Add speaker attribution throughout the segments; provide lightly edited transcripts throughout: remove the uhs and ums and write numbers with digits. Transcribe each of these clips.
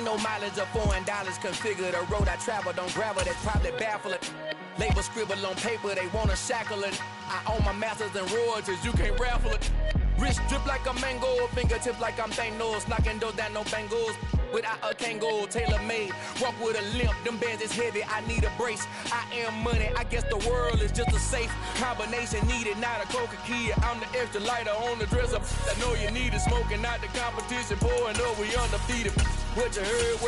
Speaker 1: Ain't no mileage or $4 configure the road I travel. Don't gravel, that's probably baffling. Label scribble on paper, they wanna shackle it. I own my masters and royalties, you can't raffle it. Wrist drip like a mango, fingertips like I'm Thanos. Knocking those down, no bangles. Without a Kango, tailor-made. Walk with a limp, them bands is heavy, I need a brace. I am money, I guess the world is just a safe combination needed, not a coca key. I'm the extra lighter on the dresser. I know you need it, smoking out the competition, pouring up, we undefeated. What you heard,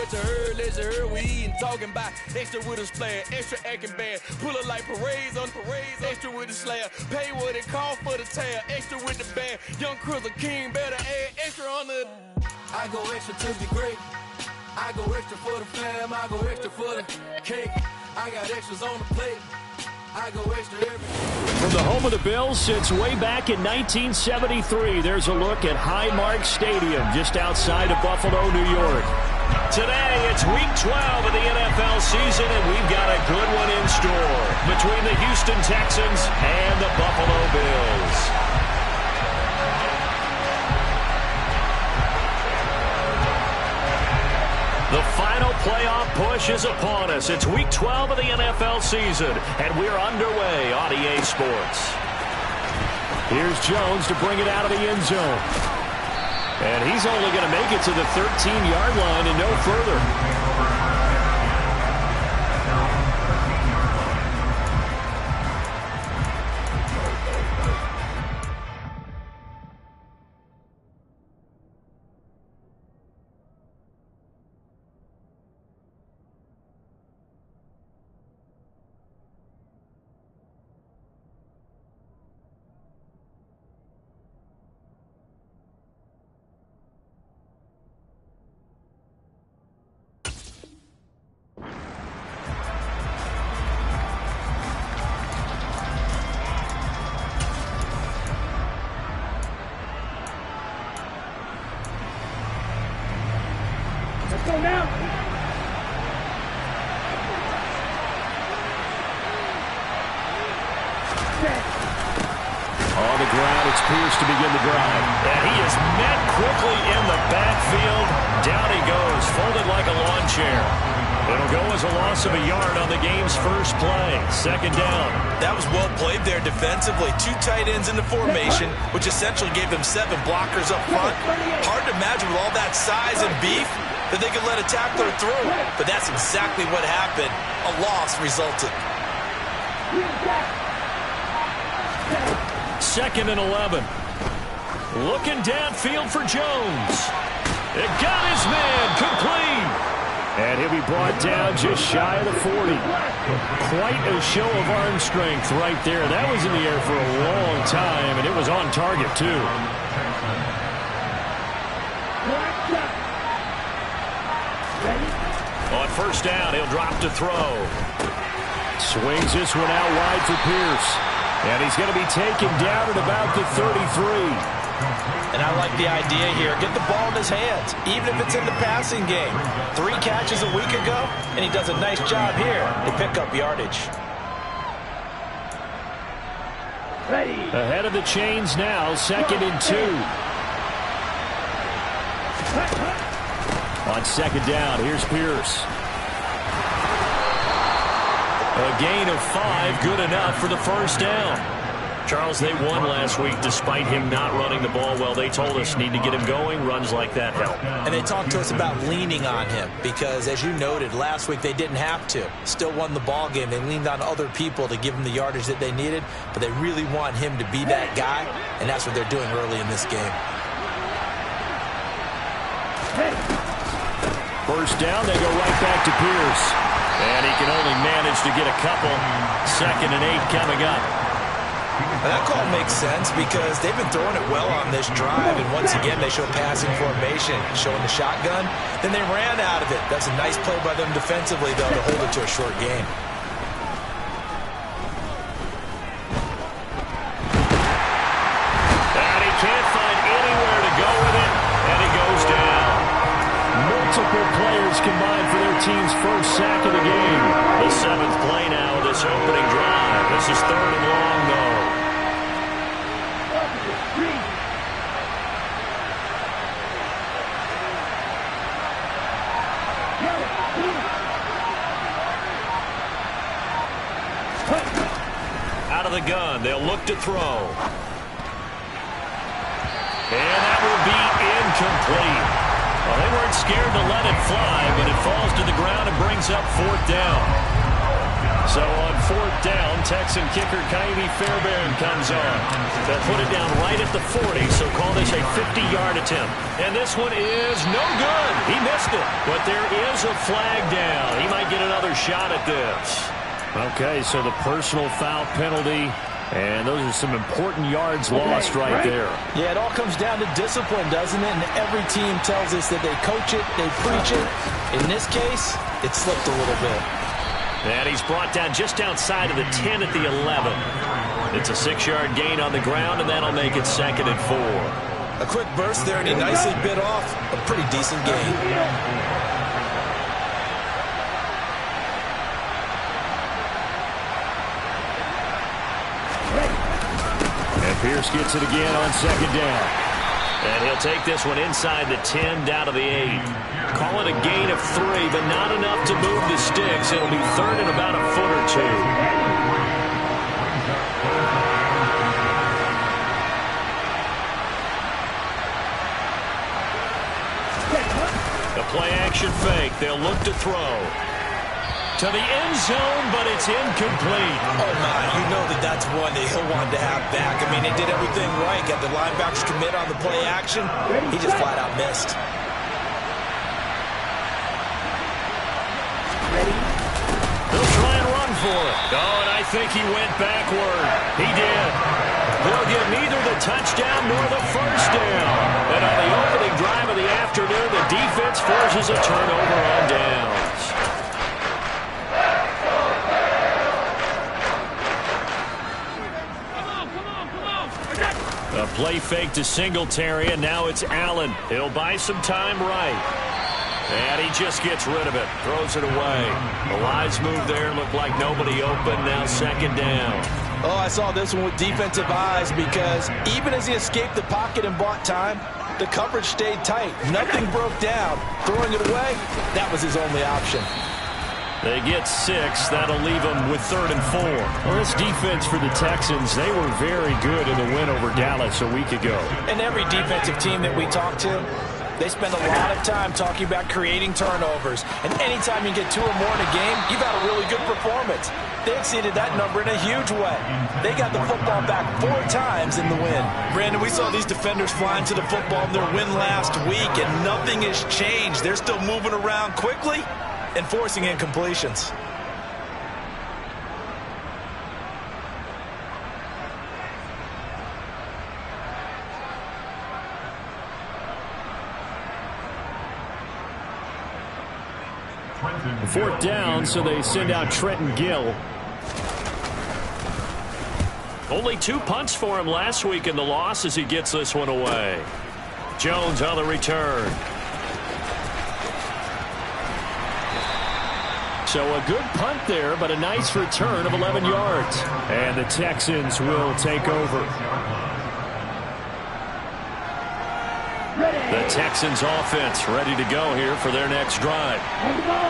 Speaker 1: let you heard, we eating, talking about extra with a splash, extra acting bad. Pull it like parades on parades, extra with the slayer. Pay what it cost for the tail, extra with the band. Young Crizzle King, better add extra on the. I go extra to be great. I go extra for the fam, I go extra for the cake. I got extras on the plate. I go extra every.
Speaker 2: From the home of the Bills since way back in 1973, there's a look at Highmark Stadium just outside of Buffalo, New York. Today, it's Week 12 of the NFL season, and we've got a good one in store between the Houston Texans and the Buffalo Bills. The final playoff push is upon us. It's Week 12 of the NFL season, and we're underway on EA Sports. Here's Jones to bring it out of the end zone. And he's only going to make it to the 13-yard line and no further.
Speaker 3: Go now.
Speaker 2: On the ground, it's Pierce to begin the drive. And he is met quickly in the backfield. Down he goes, folded like a lawn chair. It'll go as a loss of a yard on the game's first play. Second down.
Speaker 4: That was well played there defensively. Two tight ends in the formation, which essentially gave them 7 blockers up front. Hard to imagine with all that size and beef that they could let a tackler through. But that's exactly what happened. A loss resulted.
Speaker 2: Second and 11. Looking downfield for Jones. It got his man complete. And he'll be brought down just shy of the 40. Quite a show of arm strength right there. That was in the air for a long time, and it was on target, too. On first down, he'll drop to throw. Swings this one out wide for Pierce. And he's going to be taken down at about the 33.
Speaker 4: And I like the idea here. Get the ball in his hands, even if it's in the passing game. 3 catches a week ago, and he does a nice job here to pick up yardage.
Speaker 3: Ready.
Speaker 2: Ahead of the chains now, 2nd and 2. On second down, here's Pierce. A gain of 5, good enough for the first down. Charles, they won last week despite him not running the ball well. They told us need to get him going. Runs like that help.
Speaker 4: And they talked to us about leaning on him because, as you noted, last week they didn't have to. Still won the ball game. They leaned on other people to give them the yardage that they needed, but they really want him to be that guy, and that's what they're doing early in this game.
Speaker 2: First down, they go right back to Pierce. And he can only manage to get a couple. 2nd and 8 coming up.
Speaker 4: And that call makes sense because they've been throwing it well on this drive, and once again they show passing formation, showing the shotgun. Then they ran out of it. That's a nice play by them defensively, though, to hold it to a short gain.
Speaker 2: And he can't find anywhere to go with it, and he goes down. Multiple players combined for their team's first sack of the game. The 7th play now of this opening drive. This is 3rd and long, though. out of the gun. They'll look to throw. And that will be incomplete. Well, they weren't scared to let it fly, but it falls to the ground and brings up 4th down. So on 4th down, Texan kicker Kaimi Fairbairn comes on. They'll put it down right at the 40, so call this a 50-yard attempt. And this one is no good. He missed it, but there is a flag down. He might get another shot at this. Okay, so the personal foul penalty, and those are some important yards lost right there.
Speaker 4: Yeah, it all comes down to discipline, doesn't it? And every team tells us that they coach it, they preach it. In this case, it slipped a little bit.
Speaker 2: And he's brought down just outside of the 10 at the 11. It's a 6-yard gain on the ground, and that'll make it 2nd and 4.
Speaker 4: A quick burst there, and he nicely bit off a pretty decent gain.
Speaker 2: And Pierce gets it again on 2nd down. And he'll take this one inside the 10 down to the 8. Call it a gain of 3, but not enough to move the sticks. It'll be 3rd and about a foot or 2. The play-action fake. They'll look to throw. To the end zone, but it's incomplete.
Speaker 4: Oh, my. You know that's one that he'll want to have back. I mean, they did everything right. Got the linebackers commit on the play action. He just flat out missed.
Speaker 2: They'll try and run for it. Oh, and I think he went backward. He did. He'll get neither the touchdown nor the first down. And on the opening drive of the afternoon, the defense forces a turnover on downs. A play fake to Singletary, and now it's Allen. He'll buy some time right. And he just gets rid of it. Throws it away. The wise move there. Looked like nobody open. Now 2nd down.
Speaker 4: Oh, I saw this one with defensive eyes because even as he escaped the pocket and bought time, the coverage stayed tight. Nothing broke down. Throwing it away, that was his only option.
Speaker 2: They get 6. That'll leave them with 3rd and 4. Well, this defense for the Texans, they were very good in the win over Dallas a week ago.
Speaker 4: And every defensive team that we talk to, they spend a lot of time talking about creating turnovers. And anytime you get 2 or more in a game, you've had a really good performance. They exceeded that number in a huge way. They got the football back 4 times in the win. Brandon, we saw these defenders flying to the football in their win last week, and nothing has changed. They're still moving around quickly and forcing incompletions.
Speaker 2: Fourth down, so they send out Trenton Gill. Only 2 punts for him last week in the loss as he gets this one away. Jones on the return. So a good punt there, but a nice return of 11 yards. And the Texans will take over. The Texans offense ready to go here for their next drive.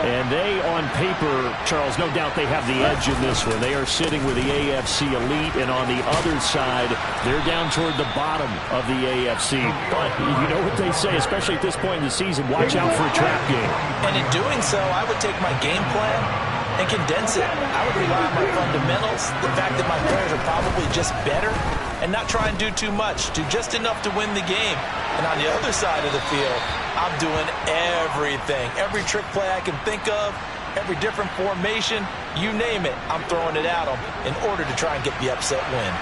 Speaker 2: And they, on paper, Charles, no doubt they have the edge in this one. They are sitting with the AFC elite, and on the other side, they're down toward the bottom of the AFC. But you know what they say, especially at this point in the season, watch out for a trap game.
Speaker 4: And in doing so, I would take my game plan and condense it. I would rely on my fundamentals, the fact that my players are probably just better, and not try and do too much, do just enough to win the game. And on the other side of the field, I'm doing everything. Every trick play I can think of, every different formation, you name it, I'm throwing it at them in order to try and get the upset win.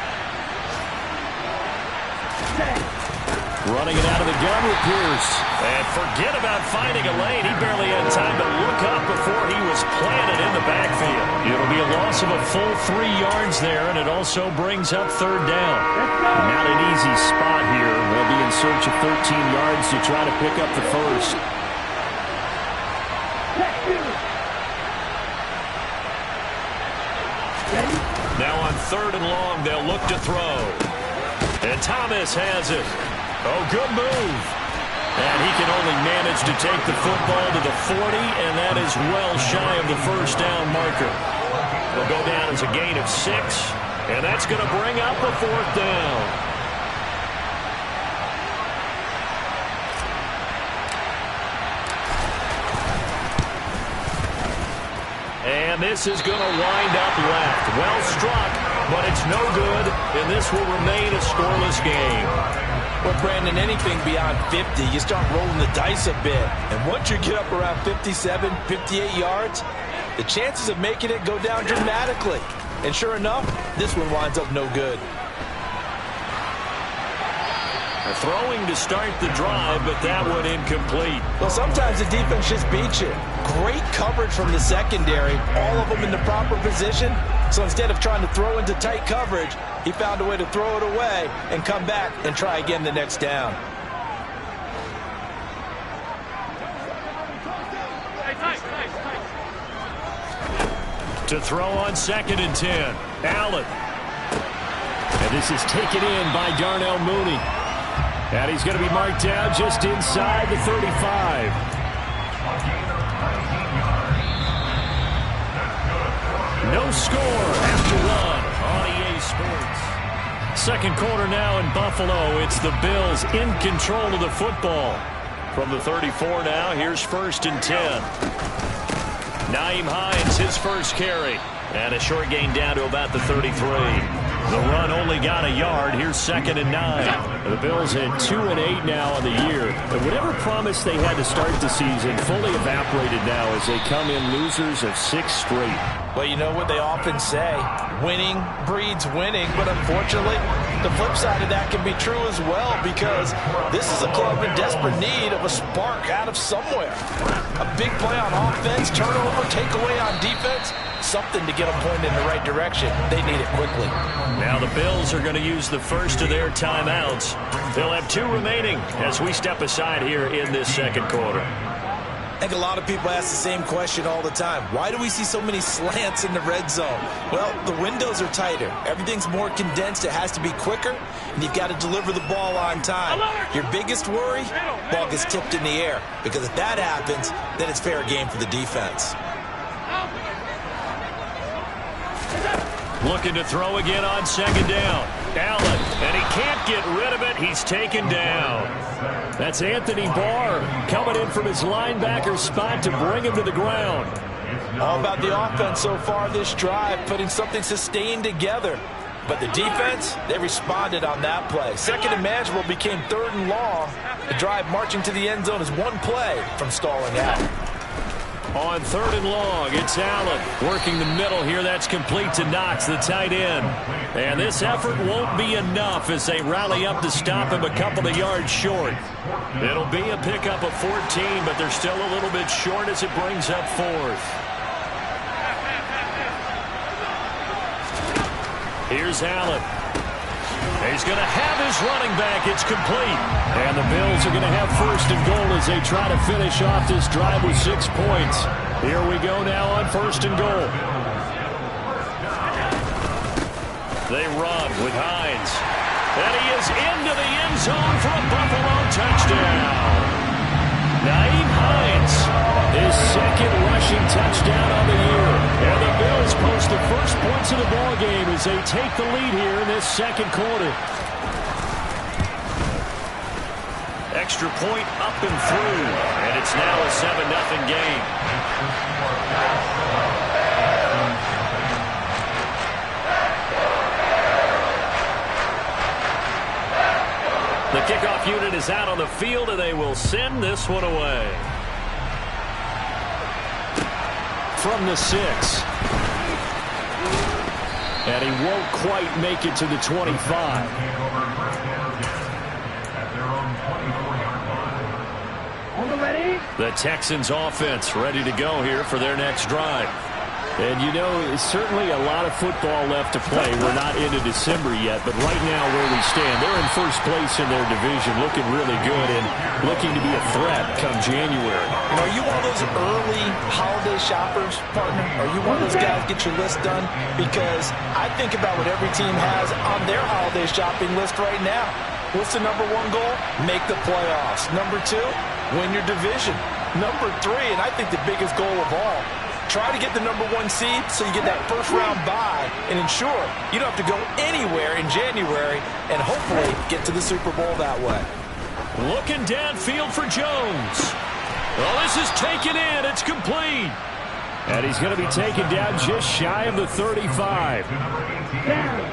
Speaker 2: Running it out of the gun with Pierce. And forget about finding a lane. He barely had time to look up before he was planted in the backfield. It'll be a loss of a full 3 yards there, and it also brings up 3rd down. Not an easy spot here. They'll be in search of 13 yards to try to pick up the first. Now on 3rd and long, they'll look to throw. And Thomas has it. Oh, good move. And he can only manage to take the football to the 40, and that is well shy of the first down marker. It'll go down as a gain of 6, And that's going to bring up a 4th down. And this is going to wind up left. Well struck, but it's no good, and this will remain a scoreless game.
Speaker 4: Well, Brandon, anything beyond 50, you start rolling the dice a bit. And once you get up around 57, 58 yards, the chances of making it go down dramatically. And sure enough, this one winds up no good.
Speaker 2: Throwing to start the drive, but that one incomplete.
Speaker 4: Well, sometimes the defense just beats you. Great coverage from the secondary, all of them in the proper position. So instead of trying to throw into tight coverage, he found a way to throw it away and come back and try again the next down.
Speaker 2: To throw on 2nd and 10. Allen. And this is taken in by Darnell Mooney. And he's going to be marked down just inside the 35. No score after one on EA Sports. Second quarter now in Buffalo. It's the Bills in control of the football. From the 34 now, here's 1st and 10. Nyheim Hines, his first carry. And a short gain down to about the 33. The run only got a yard. Here's 2nd and 9. The Bills at 2-8 now on the year. And whatever promise they had to start the season fully evaporated now as they come in losers of 6 straight.
Speaker 4: Well, you know what they often say, winning breeds winning, but unfortunately, the flip side of that can be true as well, because this is a club in desperate need of a spark out of somewhere. A big play on offense, turnover, takeaway on defense, something to get them pointed in the right direction. They need it quickly.
Speaker 2: Now the Bills are going to use the first of their timeouts. They'll have 2 remaining as we step aside here in this second quarter.
Speaker 4: I think a lot of people ask the same question all the time. Why do we see so many slants in the red zone? Well, the windows are tighter. Everything's more condensed. It has to be quicker, and you've got to deliver the ball on time. Your biggest worry, ball gets tipped in the air, because if that happens, then it's fair game for the defense.
Speaker 2: Looking to throw again on 2nd down. Allen, and he can't get rid of it. He's taken down. That's Anthony Barr coming in from his linebacker spot to bring him to the ground.
Speaker 4: All about the offense so far this drive, putting something sustained together. But the defense, they responded on that play. 2nd and manageable became 3rd and long. The drive marching to the end zone is one play from stalling out.
Speaker 2: On 3rd and long, it's Allen working the middle here. That's complete to Knox, the tight end. And this effort won't be enough as they rally up to stop him a couple of yards short. It'll be a pickup of 14, but they're still a little bit short as it brings up 4th. Here's Allen. He's going to have his running back. It's complete. And the Bills are going to have 1st and goal as they try to finish off this drive with 6 points. Here we go now on 1st and goal. They run with Hines. And he is into the end zone for a Buffalo touchdown. Nyheim Hines, his 2nd rushing touchdown on the year. And the Bills post the first points of the ballgame as they take the lead here in this second quarter. Extra point up and through, and it's now a 7-0 game. The kickoff unit is out on the field, and they will send this one away. From the 6. And he won't quite make it to the 25. The Texans offense ready to go here for their next drive. And, you know, certainly a lot of football left to play. We're not into December yet, but right now where we stand, they're in first place in their division, looking really good and looking to be a threat come January.
Speaker 4: And are you one of those early holiday shoppers, partner? Are you one of those guys get your list done? Because I think about what every team has on their holiday shopping list right now. What's the number 1 goal? Make the playoffs. Number 2, win your division. Number 3, and I think the biggest goal of all, try to get the #1 seed so you get that first-round bye and ensure you don't have to go anywhere in January and hopefully get to the Super Bowl that way.
Speaker 2: Looking downfield for Jones. Well, this is taken in. It's complete. And he's going to be taken down just shy of the 35.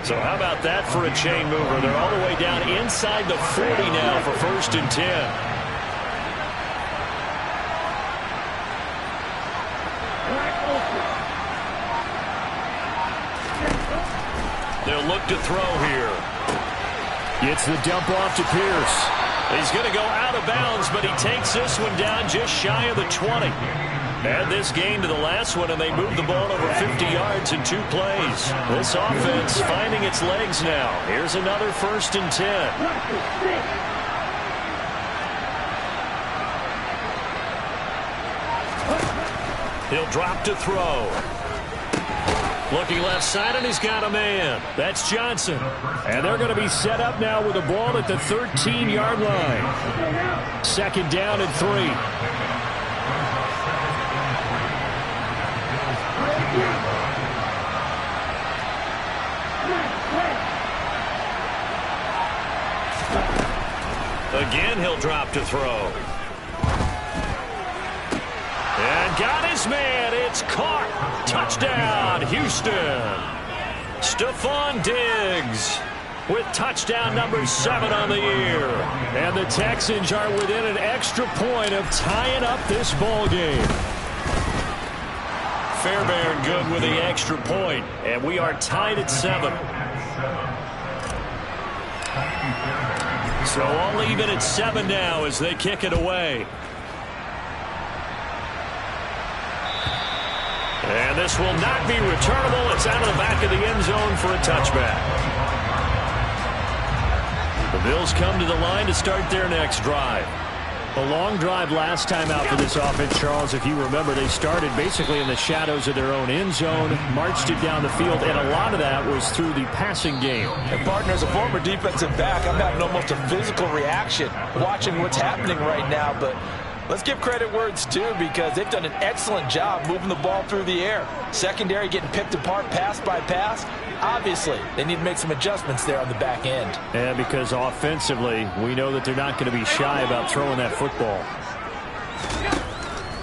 Speaker 2: So how about that for a chain mover? They're all the way down inside the 40 now for 1st and 10. They'll look to throw here. Gets the dump off to Pierce. He's going to go out of bounds, but he takes this one down just shy of the 20. Add this gain to the last one, and they move the ball over 50 yards in 2 plays. This offense finding its legs now. Here's another 1st and 10. He'll drop to throw. Looking left side, and he's got a man. That's Johnson. And they're going to be set up now with the ball at the 13-yard line. 2nd down and 3. Again, he'll drop to throw. And got his man. It's caught. Touchdown, Houston. Stephon Diggs with touchdown number 7 on the year. And the Texans are within an extra point of tying up this ball game. Fairbairn good with the extra point, and we are tied at 7. So all even at 7 now as they kick it away. And this will not be returnable. It's out of the back of the end zone for a touchback. The Bills come to the line to start their next drive. A long drive last time out for this offense, Charles. If you remember, they started basically in the shadows of their own end zone, marched it down the field, and a lot of that was through the passing game.
Speaker 4: And, partner, as a former defensive back, I'm having almost a physical reaction watching what's happening right now. But let's give credit where it's due, because they've done an excellent job moving the ball through the air. Secondary getting picked apart pass by pass. Obviously, they need to make some adjustments there on the back end.
Speaker 2: Yeah, because offensively, we know that they're not going to be shy about throwing that football.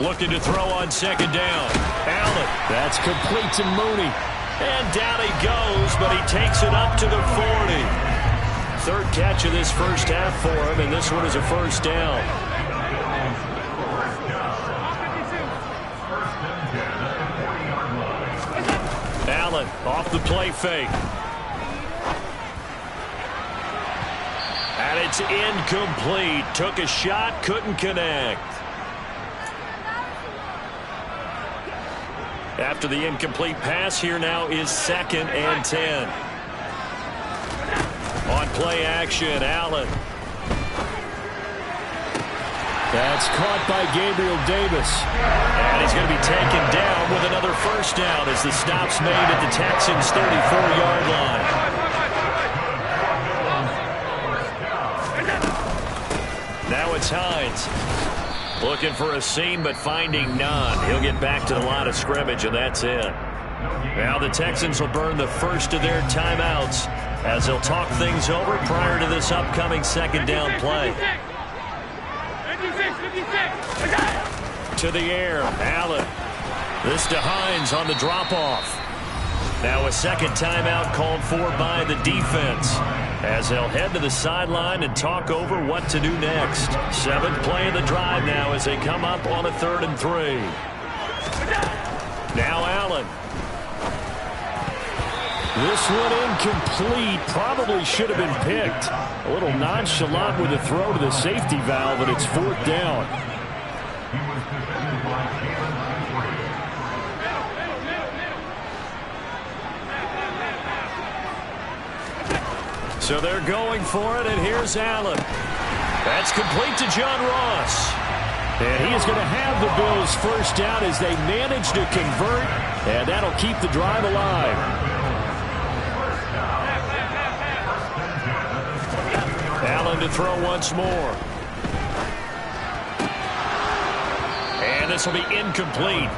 Speaker 2: Looking to throw on 2nd down. Allen. That's complete to Mooney. And down he goes, but he takes it up to the 40. 3rd catch of this first half for him, and this one is a 1st down. Allen off the play fake. And it's incomplete. Took a shot, couldn't connect. After the incomplete pass, here now is 2nd and 10. On play action, Allen. That's caught by Gabriel Davis. And he's going to be taken down with another 1st down as the stop's made at the Texans' 34-yard line. Now it's Hines. Looking for a seam, but finding none. He'll get back to the line of scrimmage, and that's it. Now the Texans will burn the first of their timeouts as they'll talk things over prior to this upcoming 2nd down play. To the air, Allen. This to Hines on the drop-off. Now a 2nd timeout called for by the defense as they'll head to the sideline and talk over what to do next. 7th play of the drive now as they come up on a 3rd and 3. Now Allen. This one incomplete. Probably should have been picked. A little nonchalant with a throw to the safety valve, and it's 4th down. So they're going for it, and here's Allen. That's complete to John Ross. And he is going to have the Bills' 1st down as they manage to convert, and that'll keep the drive alive. Allen to throw once more. And this will be incomplete.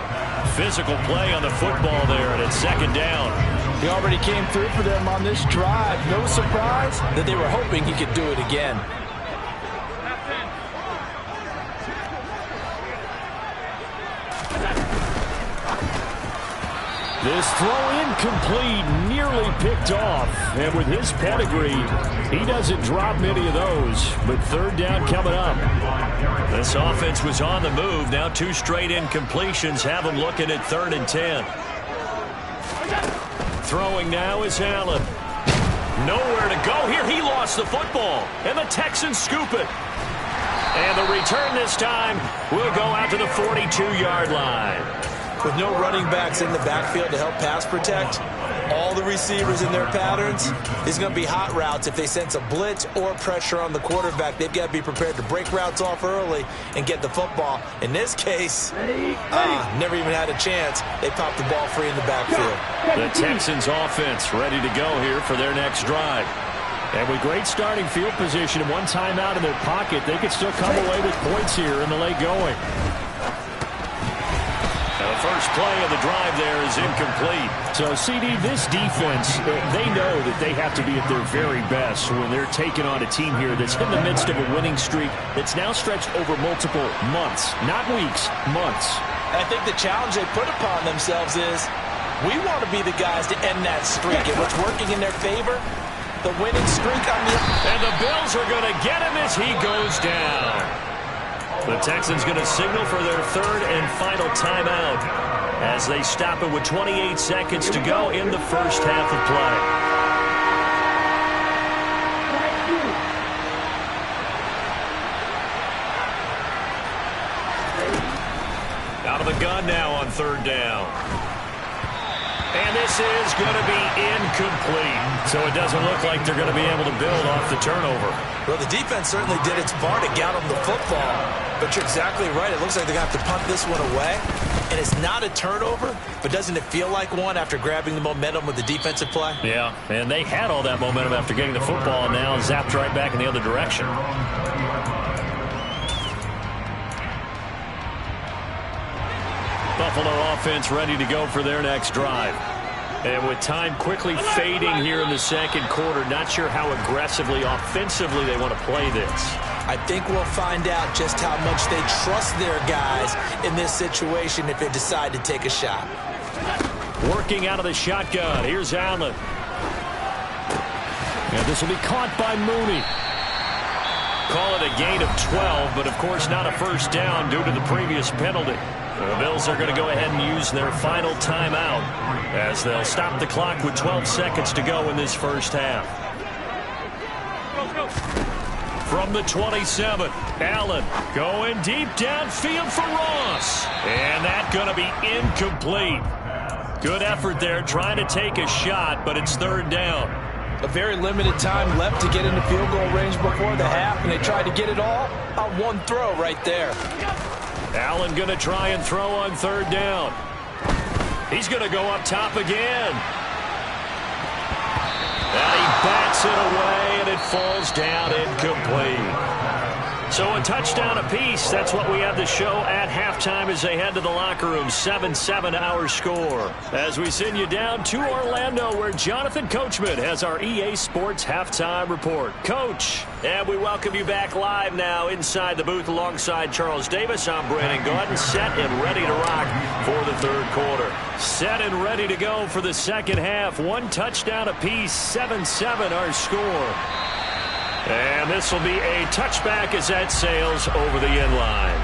Speaker 2: Physical play on the football there, and it's second down.
Speaker 4: He already came through for them on this drive. No surprise that they were hoping he could do it again.
Speaker 2: This throw incomplete, nearly picked off. And with his pedigree, he doesn't drop many of those. But third down coming up. This offense was on the move. Now 2 straight incompletions have them looking at 3rd and 10. Throwing now is Allen. Nowhere to go here. He lost the football. And the Texans scoop it. And the return this time will go out to the 42-yard line.
Speaker 4: With no running backs in the backfield to help pass protect, all the receivers in their patterns, there's going to be hot routes if they sense a blitz or pressure on the quarterback. They've got to be prepared to break routes off early and get the football. In this case, never even had a chance. They popped the ball free in the backfield.
Speaker 2: The Texans offense ready to go here for their next drive. And with great starting field position and 1 timeout in their pocket, they could still come away with points here in the late going. The first play of the drive there is incomplete. So, CD, this defense, they know that they have to be at their very best when they're taking on a team here that's in the midst of a winning streak that's now stretched over multiple months, not weeks, months.
Speaker 4: I think the challenge they put upon themselves is we want to be the guys to end that streak. And what's working in their favor, the winning streak on the...
Speaker 2: And the Bills are going to get him as he goes down. The Texans going to signal for their 3rd and final timeout as they stop it with 28 seconds to go in the first half of play. Out of the gun now on 3rd down. And this is going to be incomplete. So it doesn't look like they're going to be able to build off the turnover.
Speaker 4: Well, the defense certainly did its part to get them the football. But you're exactly right. It looks like they're going to have to punt this one away. And it's not a turnover, but doesn't it feel like one after grabbing the momentum with the defensive play?
Speaker 2: Yeah, and they had all that momentum after getting the football and now zapped right back in the other direction. Buffalo offense ready to go for their next drive. And with time quickly fading here in the second quarter, not sure how aggressively, offensively they want to play this.
Speaker 4: I think we'll find out just how much they trust their guys in this situation if they decide to take a shot.
Speaker 2: Working out of the shotgun. Here's Allen. And this will be caught by Mooney. Call it a gain of 12, but of course not a first down due to the previous penalty. The Bills are going to go ahead and use their final timeout as they'll stop the clock with 12 seconds to go in this first half. From the 27, Allen going deep downfield for Ross. And that's going to be incomplete. Good effort there trying to take a shot, but it's 3rd down.
Speaker 4: A very limited time left to get into field goal range before the half, and they tried to get it all on one throw right there.
Speaker 2: Allen going to try and throw on 3rd down. He's going to go up top again. And he bats it away, and it falls down incomplete. So a touchdown apiece. That's what we have to show at halftime as they head to the locker room. 7-7 our score. As we send you down to Orlando, where Jonathan Coachman has our EA Sports halftime report. Coach, and we welcome you back live now inside the booth alongside Charles Davis. I'm Brandon Gordon, set and ready to rock for the 3rd quarter. Set and ready to go for the second half. 1 touchdown apiece. 7-7 our score. And this will be a touchback as that sails over the end line.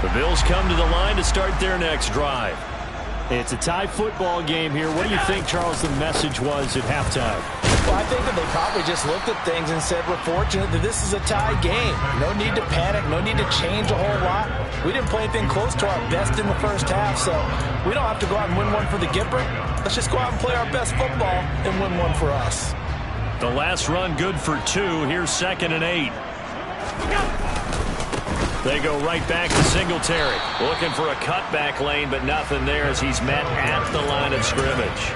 Speaker 2: The Bills come to the line to start their next drive. It's a tie football game here. What do you think, Charles, the message was at halftime?
Speaker 4: Well, I think that they probably just looked at things and said, we're fortunate that this is a tie game. No need to panic. No need to change a whole lot. We didn't play anything close to our best in the first half, so we don't have to go out and win one for the Gipper. Let's just go out and play our best football and win one for us.
Speaker 2: The last run good for 2. Here's 2nd and 8. They go right back to Singletary. Looking for a cutback lane, but nothing there as he's met at the line of scrimmage.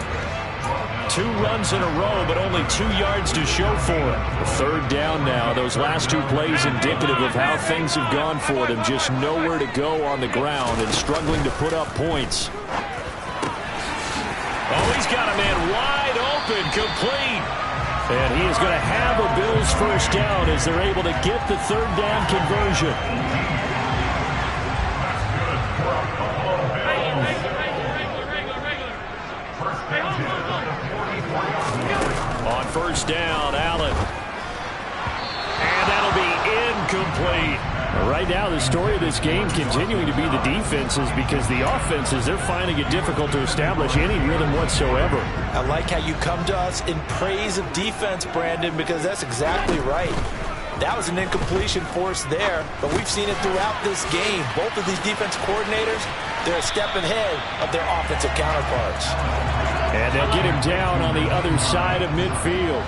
Speaker 2: 2 runs in a row, but only 2 yards to show for it. Third down now. Those last 2 plays indicative of how things have gone for them. Just nowhere to go on the ground and struggling to put up points. Oh, he's got a man wide open, complete. And he is going to have a Bills first down as they're able to get the third down conversion. On first down, Allen. And that'll be incomplete. Right now, the story of this game continuing to be the defenses, because the offenses, they're finding it difficult to establish any rhythm whatsoever.
Speaker 4: I like how you come to us in praise of defense, Brandon, because that's exactly right. That was an incompletion forced there, but we've seen it throughout this game. Both of these defense coordinators, they're a step ahead of their offensive counterparts.
Speaker 2: And they'll get him down on the other side of midfield.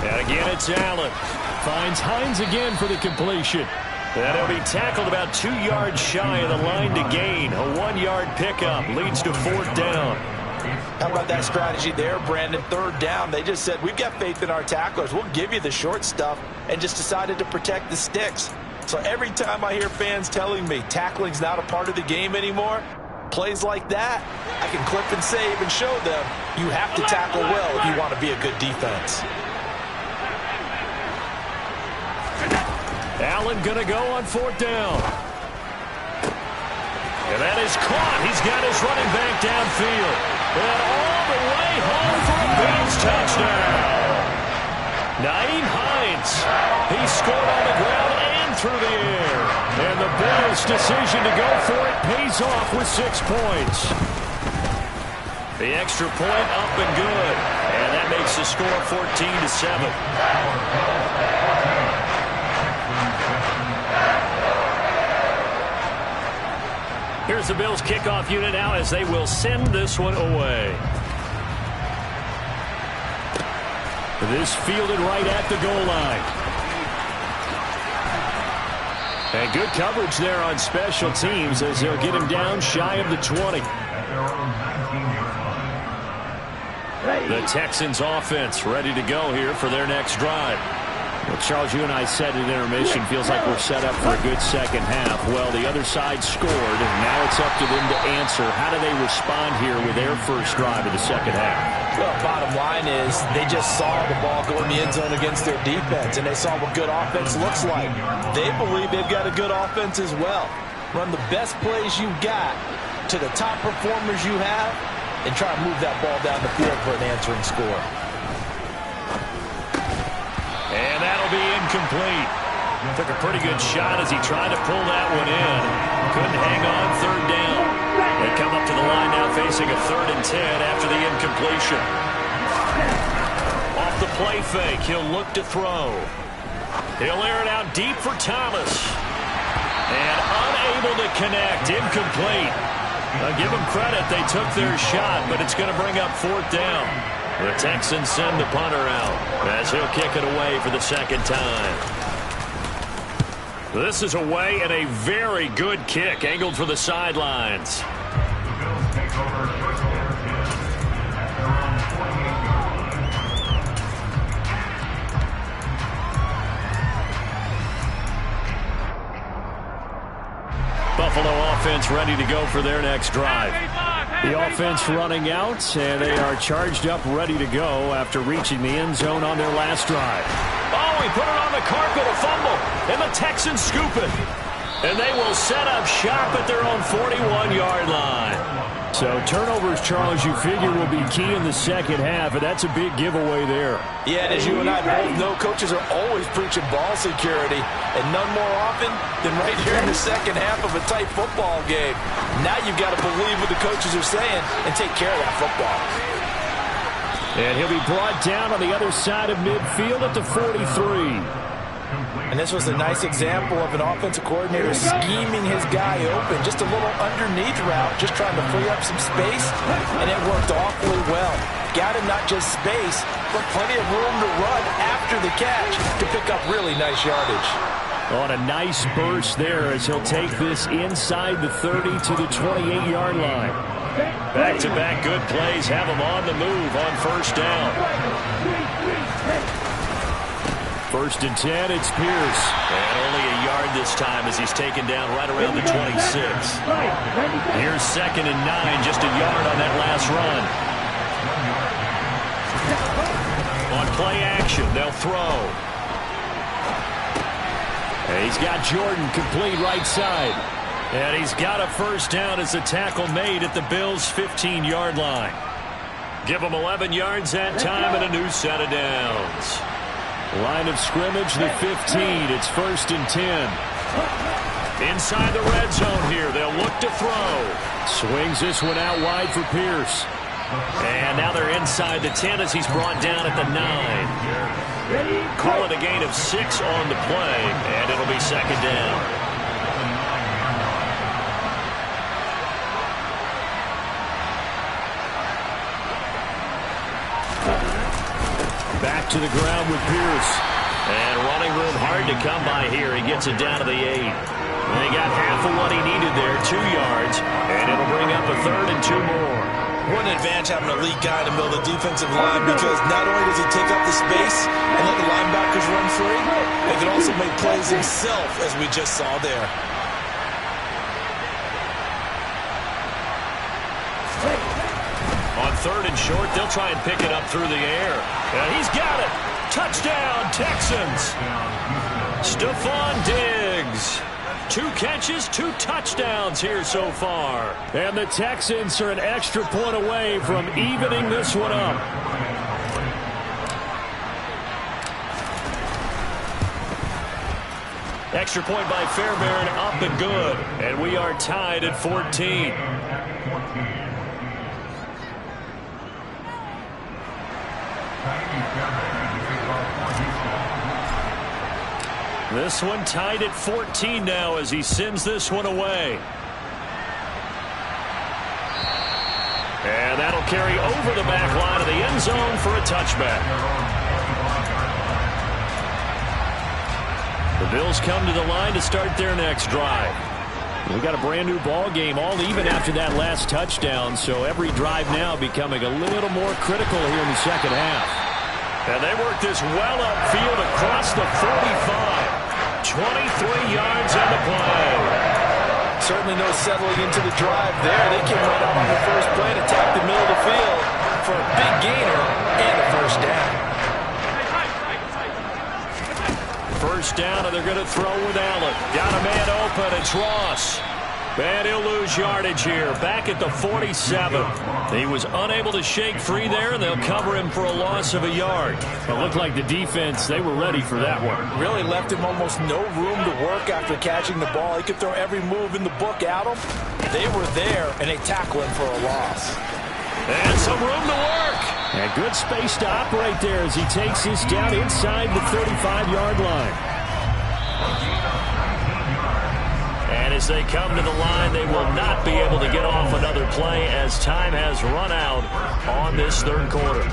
Speaker 2: And again, it's Allen. Finds Hines again for the completion. And he'll be tackled about 2 yards shy of the line to gain. A 1-yard pickup leads to fourth down.
Speaker 4: How about that strategy there, Brandon? Third down, they just said, we've got faith in our tacklers. We'll give you the short stuff, and just decided to protect the sticks. So every time I hear fans telling me tackling's not a part of the game anymore, plays like that, I can clip and save and show them you have to tackle well if you want to be a good defense.
Speaker 2: Allen going to go on fourth down. And that is caught. He's got his running back downfield. And all the way home for a Bills touchdown. Nyheim Hines. He scored on the ground and through the air. And the Bills' decision to go for it pays off with 6 points. The extra point up and good. And that makes the score 14-7. Here's the Bills kickoff unit now as they will send this one away. This fielded right at the goal line. And good coverage there on special teams as they'll get him down shy of the 20. The Texans offense ready to go here for their next drive. Well, Charles, you and I said at intermission, feels like we're set up for a good second half. Well, the other side scored, and now it's up to them to answer. How do they respond here with their first drive of the second half?
Speaker 4: Well, bottom line is they just saw the ball go in the end zone against their defense, and they saw what good offense looks like. They believe they've got a good offense as well. Run the best plays you've got to the top performers you have, and try to move that ball down the field for an answering score.
Speaker 2: And that'll be incomplete. Took a pretty good shot as he tried to pull that one in. Couldn't hang on third down. They come up to the line now facing a 3rd and 10 after the incompletion. Off the play fake, he'll look to throw. He'll air it out deep for Thomas. And unable to connect, incomplete. I'll give them credit, they took their shot, but it's going to bring up fourth down. The Texans send the punter out as he'll kick it away for the second time. This is away and a very good kick angled for the sidelines. Buffalo offense ready to go for their next drive. The offense running out, and they are charged up, ready to go after reaching the end zone on their last drive. Oh, he put it on the carpet, a fumble, and the Texans scoop it. And they will set up shop at their own 41-yard line. So turnovers, Charles, you figure will be key in the second half, and that's a big giveaway there.
Speaker 4: Yeah, and as you and I both know, coaches are always preaching ball security, and none more often than right here in the second half of a tight football game. Now you've got to believe what the coaches are saying and take care of that football.
Speaker 2: And he'll be brought down on the other side of midfield at the 43.
Speaker 4: And this was a nice example of an offensive coordinator scheming his guy open. Just a little underneath route, just trying to free up some space, and it worked awfully well. Got him not just space, but plenty of room to run after the catch to pick up really nice yardage.
Speaker 2: On a nice burst there as he'll take this inside the 30 to the 28-yard line. Back-to-back good plays have him on the move on first down. 1st and 10, it's Pierce. And only a yard this time as he's taken down right around the 26. Here's 2nd and 9, just a yard on that last run. On play action, they'll throw. And he's got Jordan complete right side. And he's got a first down as the tackle made at the Bills' 15-yard line. Give him 11 yards that time and a new set of downs. Line of scrimmage, the 15. It's 1st and 10. Inside the red zone here. They'll look to throw. Swings this one out wide for Pierce. And now they're inside the 10 as he's brought down at the 9. Call it a gain of 6 on the play, and it'll be 2nd down. Back to the ground with Pierce. And running room hard to come by here. He gets it down to the 8. They got half of what he needed there, 2 yards. And it'll bring up a 3rd and 2 more.
Speaker 4: What an advantage having an elite guy in the middle of the defensive line, because not only does he take up the space and let the linebackers run free, he can also make plays himself, as we just saw there.
Speaker 2: On 3rd and short, they'll try and pick it up through the air. And he's got it. Touchdown, Texans. Stephon Diggs. 2 catches, 2 touchdowns here so far. And the Texans are an extra point away from evening this one up. Extra point by Fairbairn, up and good. And we are tied at 14. This one tied at 14 now as he sends this one away. And that'll carry over the back line of the end zone for a touchback. The Bills come to the line to start their next drive. We got a brand new ball game, all even after that last touchdown, so every drive now becoming a little more critical here in the second half. And they work this well upfield across the 45. 23 yards on the play.
Speaker 4: Certainly no settling into the drive there. They came right out on the first play and attacked the middle of the field for a big gainer and a first down.
Speaker 2: First down, and they're going to throw with Allen. Got a man open. It's Ross. And he'll lose yardage here. Back at the 47. He was unable to shake free there, and they'll cover him for a loss of a yard. It looked like the defense, they were ready for that one.
Speaker 4: Really left him almost no room to work after catching the ball. He could throw every move in the book at him. They were there, and they tackle him for a loss.
Speaker 2: And some room to work. And good space to operate there as he takes this down inside the 35-yard line. And as they come to the line, they will not be able to get off another play as time has run out on this 3rd quarter.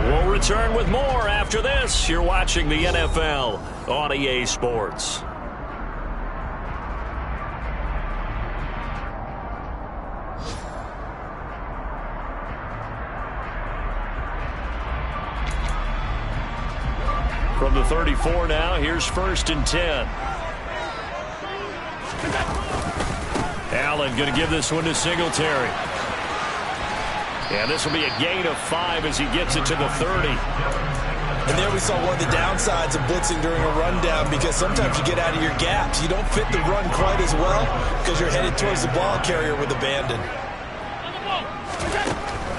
Speaker 2: We'll return with more after this. You're watching the NFL on EA Sports. From the 34 now, here's 1st and 10. Allen going to give this one to Singletary. And this will be a gain of 5 as he gets it to the 30.
Speaker 4: And there we saw one of the downsides of blitzing during a rundown, because sometimes you get out of your gaps. You don't fit the run quite as well because you're headed towards the ball carrier with abandon.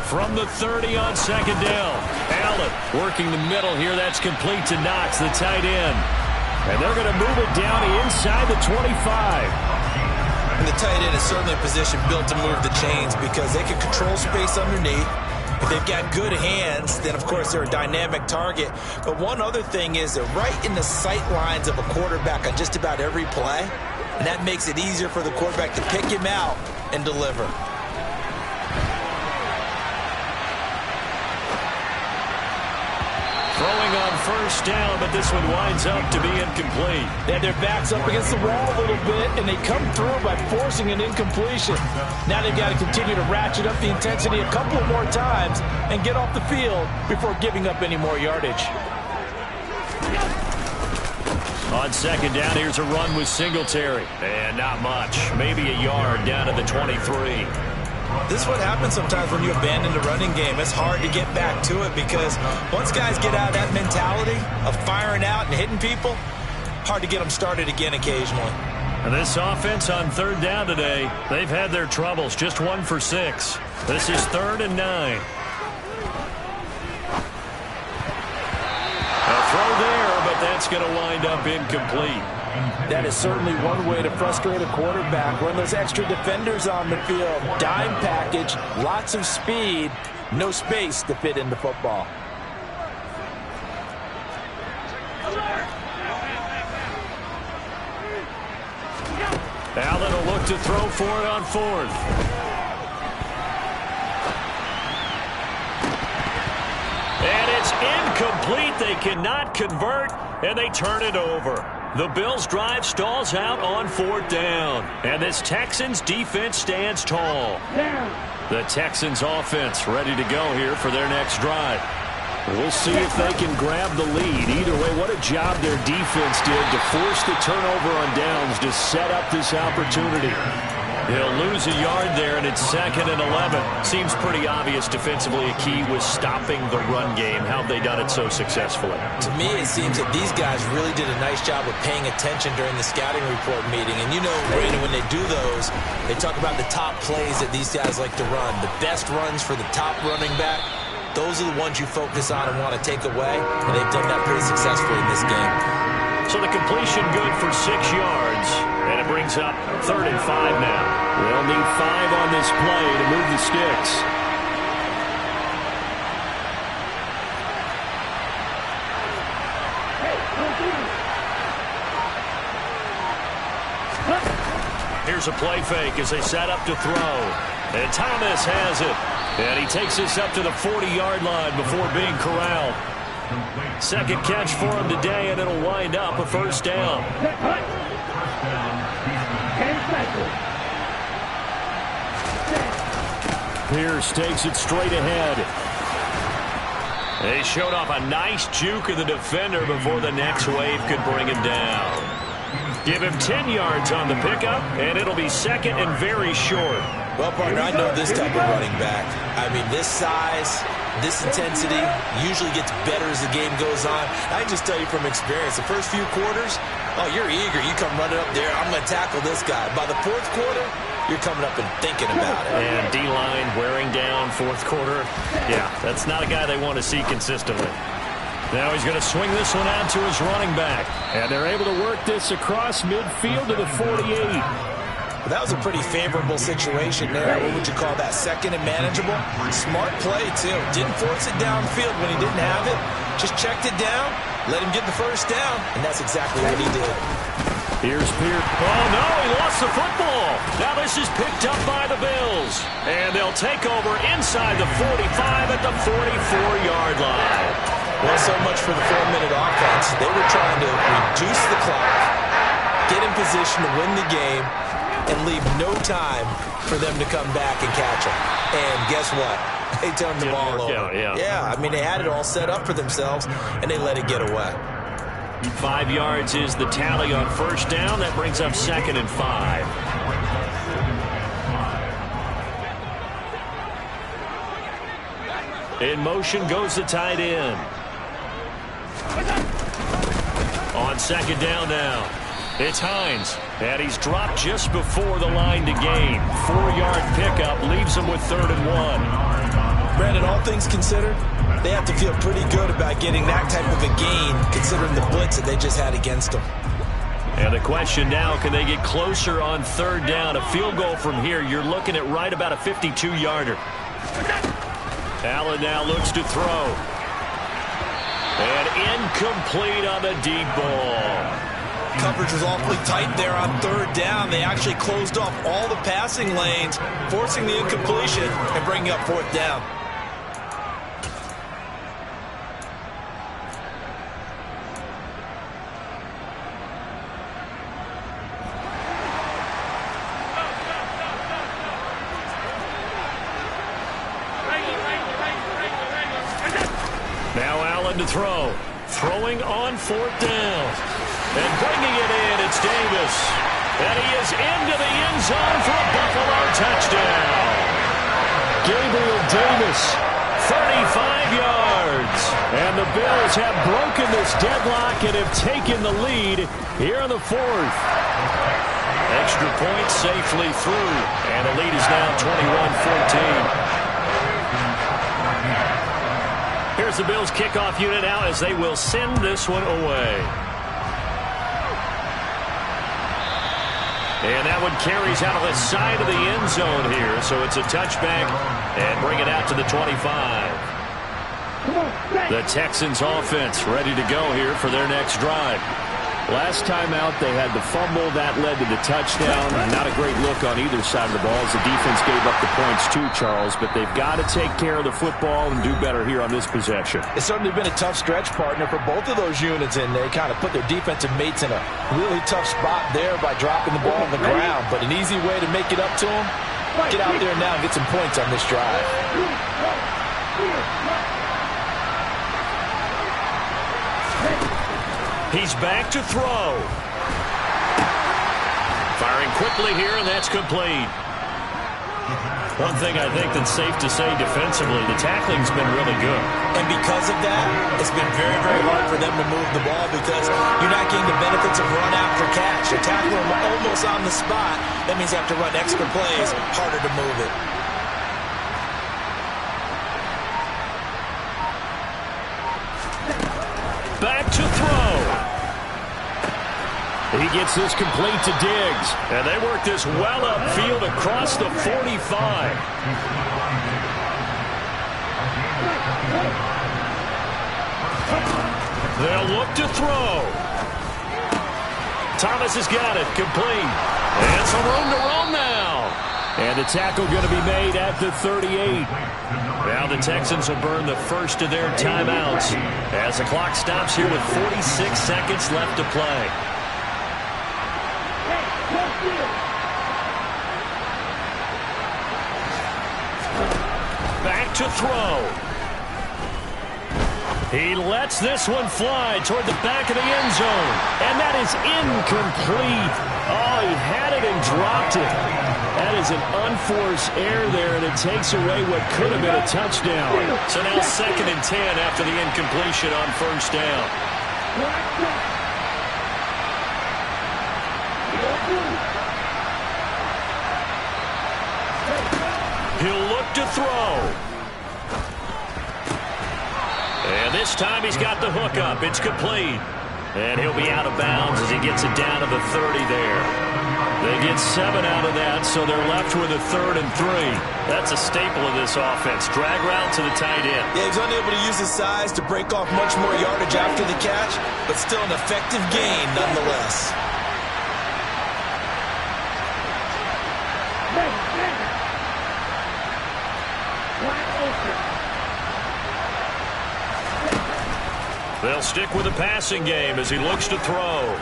Speaker 2: From the 30 on 2nd down. Allen working the middle here. That's complete to Knox, the tight end. And they're going to move it down inside the 25.
Speaker 4: And the tight end is certainly a position built to move the chains because they can control space underneath. If they've got good hands, then, of course, they're a dynamic target. But one other thing is they're right in the sight lines of a quarterback on just about every play. And that makes it easier for the quarterback to pick him out and deliver.
Speaker 2: Throwing on first down, but this one winds up to be incomplete.
Speaker 5: They had their backs up against the wall a little bit, and they come through by forcing an incompletion. Now they've got to continue to ratchet up the intensity a couple of more times and get off the field before giving up any more yardage.
Speaker 2: On second down, here's a run with Singletary. And not much. Maybe a yard down to the 23.
Speaker 4: This is what happens sometimes when you abandon the running game. It's hard to get back to it because once guys get out of that mentality of firing out and hitting people, hard to get them started again occasionally.
Speaker 2: And this offense on third down today, they've had their troubles. Just 1 for 6. This is 3rd and 9. A throw there, but that's going to wind up incomplete.
Speaker 5: That is certainly one way to frustrate a quarterback. Run those extra defenders on the field. Dime package, lots of speed, no space to fit in the football.
Speaker 2: Allen will look to throw for it on 4th. And it's incomplete. They cannot convert, and they turn it over. The Bills' drive stalls out on 4th down. And this Texans defense stands tall. The Texans offense ready to go here for their next drive. We'll see if they can grab the lead. Either way, what a job their defense did to force the turnover on downs to set up this opportunity. He'll lose a yard there, and it's 2nd and 11. Seems pretty obvious defensively a key was stopping the run game. How have they done it so successfully?
Speaker 4: To me, it seems that these guys really did a nice job of paying attention during the scouting report meeting. And you know, Brandon, when they do those, they talk about the top plays that these guys like to run. The best runs for the top running back, those are the ones you focus on and want to take away. And they've done that pretty successfully in this game.
Speaker 2: So the completion good for 6 yards. And it brings up 3rd and 5 now. They'll need 5 on this play to move the sticks. Here's a play fake as they set up to throw. And Thomas has it. And he takes this up to the 40-yard line before being corralled. Second catch for him today, and it'll wind up a 1st down. Pierce takes it straight ahead. They showed off a nice juke of the defender before the next wave could bring him down. Give him 10 yards on the pickup, and it'll be 2nd and very short.
Speaker 4: Well, partner, I know this type of running back. I mean, this size, this intensity usually gets better as the game goes on. I can just tell you from experience, the first few quarters, oh, you're eager. You come running up there, I'm going to tackle this guy. By the 4th quarter, you're coming up and thinking about it.
Speaker 2: And D-line wearing down 4th quarter. Yeah, that's not a guy they want to see consistently. Now he's going to swing this one out to his running back. And they're able to work this across midfield to the 48.
Speaker 4: That was a pretty favorable situation there. What would you call that? 2nd and manageable? Smart play, too. Didn't force it downfield when he didn't have it. Just checked it down, let him get the 1st down, and that's exactly what he did.
Speaker 2: Here's Pierce. Oh, no, he lost the football. Now this is picked up by the Bills. And they'll take over inside the 45 at the 44-yard line.
Speaker 4: Well, so much for the 4-minute offense. They were trying to reduce the clock, get in position to win the game, and leave no time for them to come back and catch them. And guess what? They turned the ball over. Yeah, I mean, they had it all set up for themselves, and they let it get away.
Speaker 2: 5 yards is the tally on 1st down. That brings up 2nd and 5. In motion goes the tight end. On 2nd down now. It's Hines, and he's dropped just before the line to gain. 4-yard pickup leaves him with 3rd and 1.
Speaker 4: Brandon, all things considered, they have to feel pretty good about getting that type of a gain, considering the blitz that they just had against them.
Speaker 2: And the question now, can they get closer on 3rd down? A field goal from here, you're looking at right about a 52-yarder. Allen now looks to throw. And incomplete on the deep ball.
Speaker 4: Coverage was awfully tight there on 3rd down. They actually closed off all the passing lanes, forcing the incompletion and bringing up 4th down.
Speaker 2: Allen to throw. Throwing on 4th down. And bringing it in, it's Davis. And he is into the end zone for a Buffalo touchdown. Gabriel Davis, 35 yards. And the Bills have broken this deadlock and have taken the lead here in the 4th. Extra point safely through. And the lead is now 21-14. Here's the Bills kickoff unit now as they will send this one away. And that one carries out of the side of the end zone here. So it's a touchback and bring it out to the 25. The Texans offense ready to go here for their next drive. Last time out, they had the fumble. That led to the touchdown. Not a great look on either side of the ball as the defense gave up the points too, Charles. But they've got to take care of the football and do better here on this possession.
Speaker 5: It's certainly been a tough stretch, partner, for both of those units, and they kind of put their defensive mates in a really tough spot there by dropping the ball on the ground. But an easy way to make it up to them, get out there now and get some points on this drive.
Speaker 2: He's back to throw. Firing quickly here, and that's complete. One thing I think that's safe to say defensively, the tackling's been really good.
Speaker 4: And because of that, it's been very, very hard for them to move the ball because you're not getting the benefits of run after catch. You tackle them almost on the spot. That means you have to run extra plays, harder to move it.
Speaker 2: Back to throw. He gets this complete to Diggs. And they work this well upfield across the 45. They'll look to throw. Thomas has got it. Complete. And some room to roam now. And the tackle going to be made at the 38. Now the Texans will burn the first of their timeouts as the clock stops here with 46 seconds left to play. Back to throw. He lets this one fly toward the back of the end zone. And that is incomplete. Oh, he had it and dropped it. That is an unforced error there, and it takes away what could have been a touchdown. So now 2nd and 10 after the incompletion on 1st down. He'll look to throw. And this time he's got the hook up. It's complete. And he'll be out of bounds as he gets it down to the 30 there. They get 7 out of that, so they're left with a 3rd and 3. That's a staple of this offense. Drag route to the tight end.
Speaker 4: Yeah, he's unable to use his size to break off much more yardage after the catch, but still an effective gain nonetheless.
Speaker 2: They'll stick with the passing game as he looks to throw.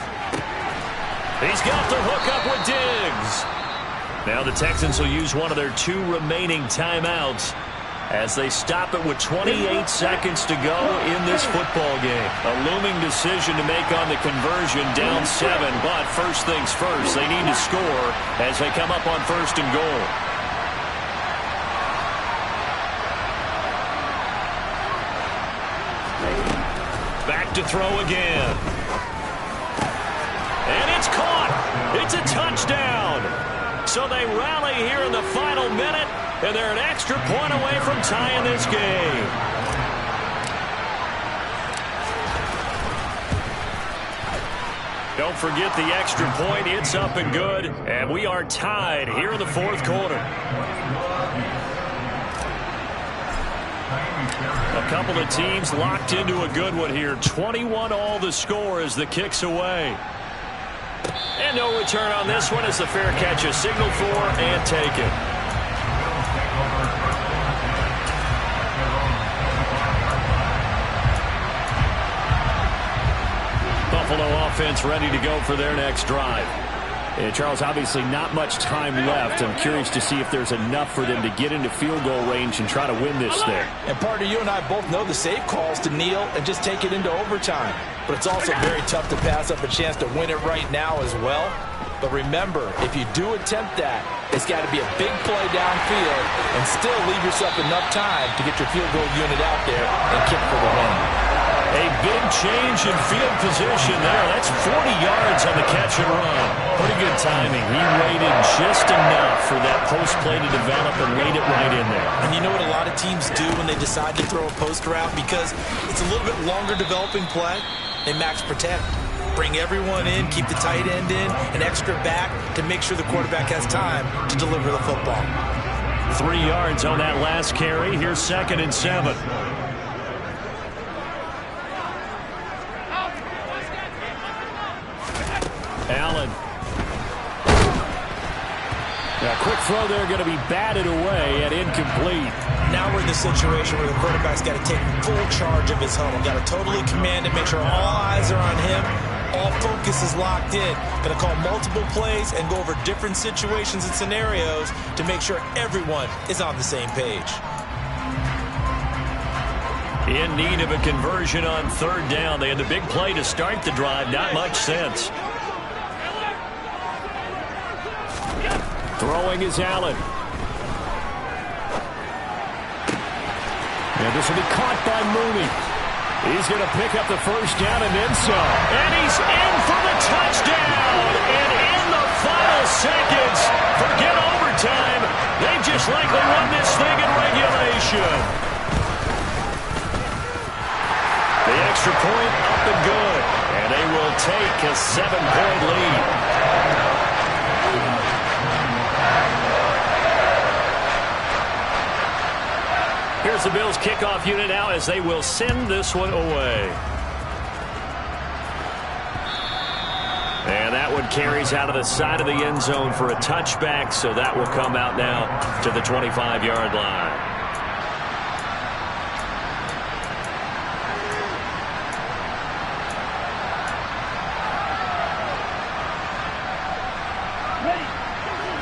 Speaker 2: He's got the hook up with Diggs. Now the Texans will use one of their 2 remaining timeouts as they stop it with 28 seconds to go in this football game. A looming decision to make on the conversion, down 7, but first things first, they need to score as they come up on 1st and goal. Back to throw again. And it's caught. It's a touchdown. So they rally here in the final minute, and they're an extra point away from tying this game. Don't forget the extra point. It's up and good, and we are tied here in the 4th quarter. A couple of teams locked into a good one here. 21-all the score as the kick's away. And no return on this one as the fair catch is signaled for and taken. Buffalo offense ready to go for their next drive. And Charles, obviously not much time left. I'm curious to see if there's enough for them to get into field goal range and try to win this thing.
Speaker 5: And partner, you and I both know the safe calls to kneel and just take it into overtime. But it's also very tough to pass up a chance to win it right now as well. But remember, if you do attempt that, it's got to be a big play downfield and still leave yourself enough time to get your field goal unit out there and kick for the win.
Speaker 2: A big change in field position there. That's 40 yards on the catch and run. Pretty good timing. He waited just enough for that post play to develop and laid it right in there.
Speaker 4: And you know what a lot of teams do when they decide to throw a post route? Because it's a little bit longer developing play, they max protect. Bring everyone in, keep the tight end in, an extra back to make sure the quarterback has time to deliver the football.
Speaker 2: 3 yards on that last carry. Here's 2nd and 7. Allen. A quick throw there, going to be batted away and incomplete.
Speaker 4: Now we're in the situation where the quarterback's got to take full charge of his huddle. Got to totally command it, make sure all eyes are on him. All focus is locked in. Got to call multiple plays and go over different situations and scenarios to make sure everyone is on the same page.
Speaker 2: In need of a conversion on 3rd down. They had the big play to start the drive. Not much sense. Throwing is Allen. And this will be caught by Mooney. He's going to pick up the 1st down and then some. And he's in for the touchdown. And in the final seconds, forget overtime. They just likely won this thing in regulation. The extra point up and good. And they will take a 7-point lead. Here's the Bills kickoff unit now as they will send this one away. And that one carries out of the side of the end zone for a touchback, so that will come out now to the 25-yard line.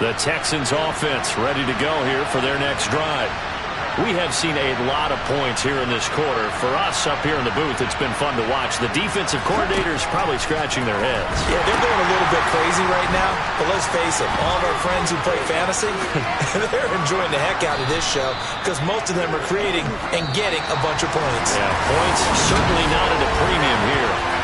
Speaker 2: The Texans offense ready to go here for their next drive. We have seen a lot of points here in this quarter. For us up here in the booth, it's been fun to watch. The defensive coordinators probably scratching their heads.
Speaker 4: Yeah, they're going a little bit crazy right now. But let's face it, all of our friends who play fantasy, they're enjoying the heck out of this show because most of them are creating and getting a bunch of points.
Speaker 2: Yeah, points certainly not at a premium here.